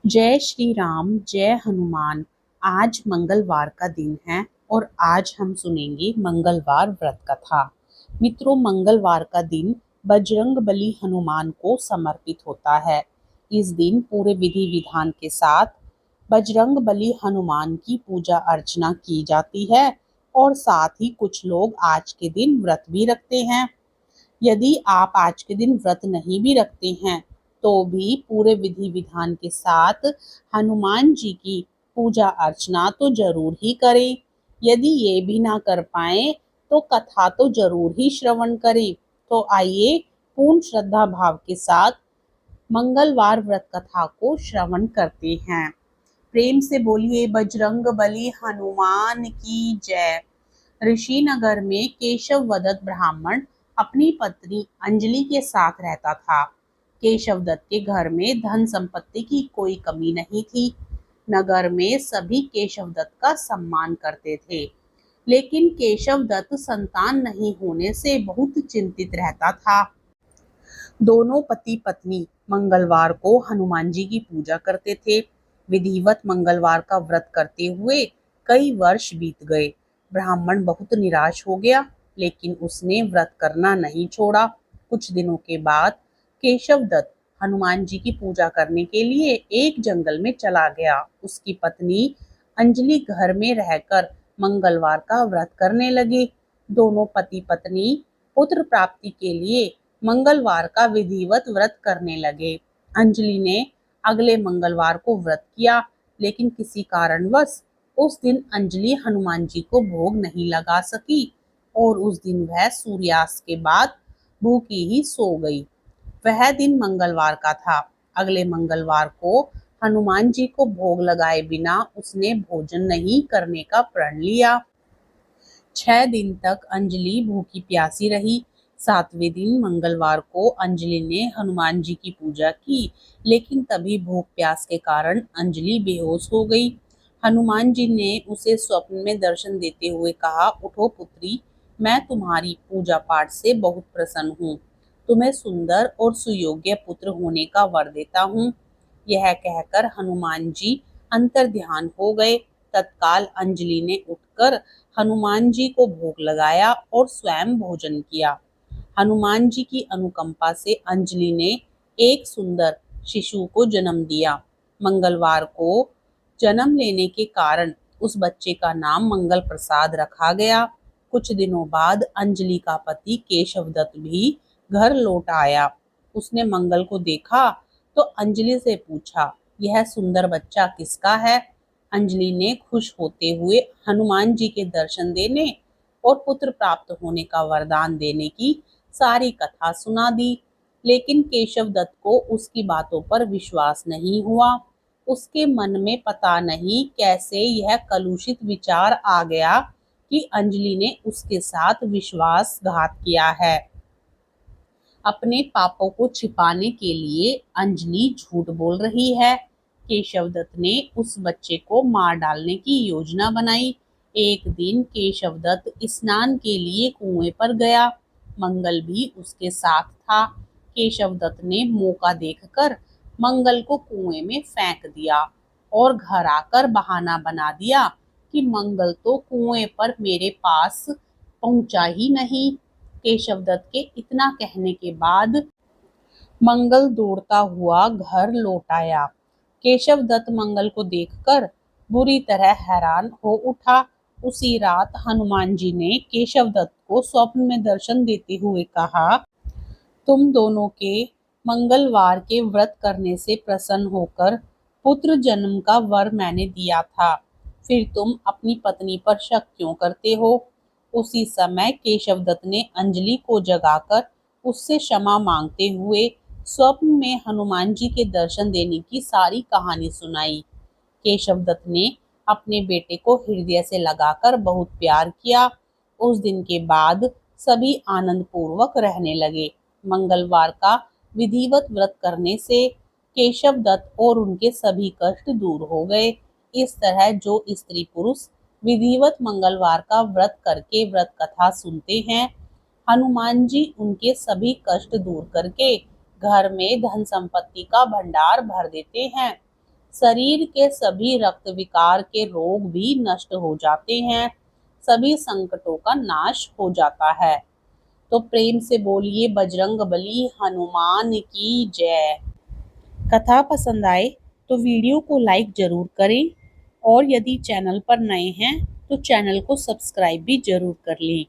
जय श्री राम, जय हनुमान। आज मंगलवार का दिन है और आज हम सुनेंगे मंगलवार व्रत कथा। मित्रों, मंगलवार का दिन बजरंगबली हनुमान को समर्पित होता है। इस दिन पूरे विधि विधान के साथ बजरंगबली हनुमान की पूजा अर्चना की जाती है और साथ ही कुछ लोग आज के दिन व्रत भी रखते हैं। यदि आप आज के दिन व्रत नहीं भी रखते हैं तो भी पूरे विधि विधान के साथ हनुमान जी की पूजा अर्चना तो जरूर ही करें। यदि ये भी ना कर पाए तो कथा तो जरूर ही श्रवण करें। तो आइए पूर्ण श्रद्धा भाव के साथ मंगलवार व्रत कथा को श्रवण करते हैं। प्रेम से बोलिए बजरंगबली हनुमान की जय। ऋषि नगर में केशव वदत्त ब्राह्मण अपनी पत्नी अंजलि के साथ रहता था। केशव दत्त के घर में धन संपत्ति की कोई कमी नहीं थी। नगर में सभी केशव दत्त का सम्मान करते थे, लेकिन केशव दत्त संतान नहीं होने से बहुत चिंतित रहता था। दोनों पति पत्नी मंगलवार को हनुमान जी की पूजा करते थे। विधिवत मंगलवार का व्रत करते हुए कई वर्ष बीत गए। ब्राह्मण बहुत निराश हो गया, लेकिन उसने व्रत करना नहीं छोड़ा। कुछ दिनों के बाद केशव दत्त हनुमान जी की पूजा करने के लिए एक जंगल में चला गया। उसकी पत्नी अंजलि घर में रहकर मंगलवार का व्रत करने लगे। दोनों पति पत्नी पुत्र प्राप्ति के लिए मंगलवार का विधिवत व्रत करने लगे। अंजलि ने अगले मंगलवार को व्रत किया, लेकिन किसी कारणवश उस दिन अंजलि हनुमान जी को भोग नहीं लगा सकी और उस दिन वह सूर्यास्त के बाद भूखी ही सो गई। वह दिन मंगलवार का था। अगले मंगलवार को हनुमान जी को भोग लगाए बिना उसने भोजन नहीं करने का प्रण लिया। 6 दिन तक अंजलि भूखी प्यासी रही। 7वें दिन मंगलवार को अंजलि ने हनुमान जी की पूजा की, लेकिन तभी भूख प्यास के कारण अंजलि बेहोश हो गई। हनुमान जी ने उसे स्वप्न में दर्शन देते हुए कहा, उठो पुत्री, मैं तुम्हारी पूजा पाठ से बहुत प्रसन्न हूँ। तुम्हें सुंदर और सुयोग्य पुत्र होने का वर देता हूँ। यह कहकर हनुमान जी अंतर ध्यान हो गए। तत्काल अंजलि ने उठकर हनुमान जी को भोग लगाया और स्वयं भोजन किया। हनुमान जी की अनुकंपा से अंजलि ने एक सुंदर शिशु को जन्म दिया। मंगलवार को जन्म लेने के कारण उस बच्चे का नाम मंगल प्रसाद रखा गया। कुछ दिनों बाद अंजलि का पति केशव दत्त भी घर लौट आया। उसने मंगल को देखा तो अंजलि से पूछा, यह सुंदर बच्चा किसका है? अंजलि ने खुश होते हुए हनुमान जी के दर्शन देने और पुत्र प्राप्त होने का वरदान देने की सारी कथा सुना दी। लेकिन केशव दत्त को उसकी बातों पर विश्वास नहीं हुआ। उसके मन में पता नहीं कैसे यह कलुषित विचार आ गया कि अंजलि ने उसके साथ विश्वासघात किया है। अपने पापों को छिपाने के लिए अंजलि झूठ बोल रही है। केशव दत्त ने उस बच्चे को मार डालने की योजना बनाई। एक दिन केशव दत्त स्नान के लिए कुएं पर गया। मंगल भी उसके साथ था। केशव दत्त ने मौका देखकर मंगल को कुएं में फेंक दिया और घर आकर बहाना बना दिया कि मंगल तो कुएं पर मेरे पास पहुंचा ही नहीं। केशव दत्त के इतना कहने के बाद मंगल दौड़ता हुआ घर लौट आया। केशव दत्त मंगल को देखकर बुरी तरह हैरान हो उठा। उसी रात हनुमान जी ने केशव दत्त को स्वप्न में दर्शन देते हुए कहा, तुम दोनों के मंगलवार के व्रत करने से प्रसन्न होकर पुत्र जन्म का वर मैंने दिया था, फिर तुम अपनी पत्नी पर शक क्यों करते हो? उसी समय केशव दत्त ने अंजलि को जगाकर उससे क्षमा मांगते हुए स्वप्न में हनुमान जी के दर्शन देने की सारी कहानी सुनाई। केशव दत्त ने अपने बेटे को हृदय से लगाकर बहुत प्यार किया। उस दिन के बाद सभी आनंद पूर्वक रहने लगे। मंगलवार का विधिवत व्रत करने से केशव दत्त और उनके सभी कष्ट दूर हो गए। इस तरह जो स्त्री पुरुष विधिवत मंगलवार का व्रत करके व्रत कथा सुनते हैं, हनुमान जी उनके सभी कष्ट दूर करके घर में धन संपत्ति का भंडार भर देते हैं। शरीर के सभी रक्त विकार के रोग भी नष्ट हो जाते हैं, सभी संकटों का नाश हो जाता है। तो प्रेम से बोलिए बजरंगबली हनुमान की जय। कथा पसंद आए तो वीडियो को लाइक जरूर करें और यदि चैनल पर नए हैं तो चैनल को सब्सक्राइब भी जरूर कर लें।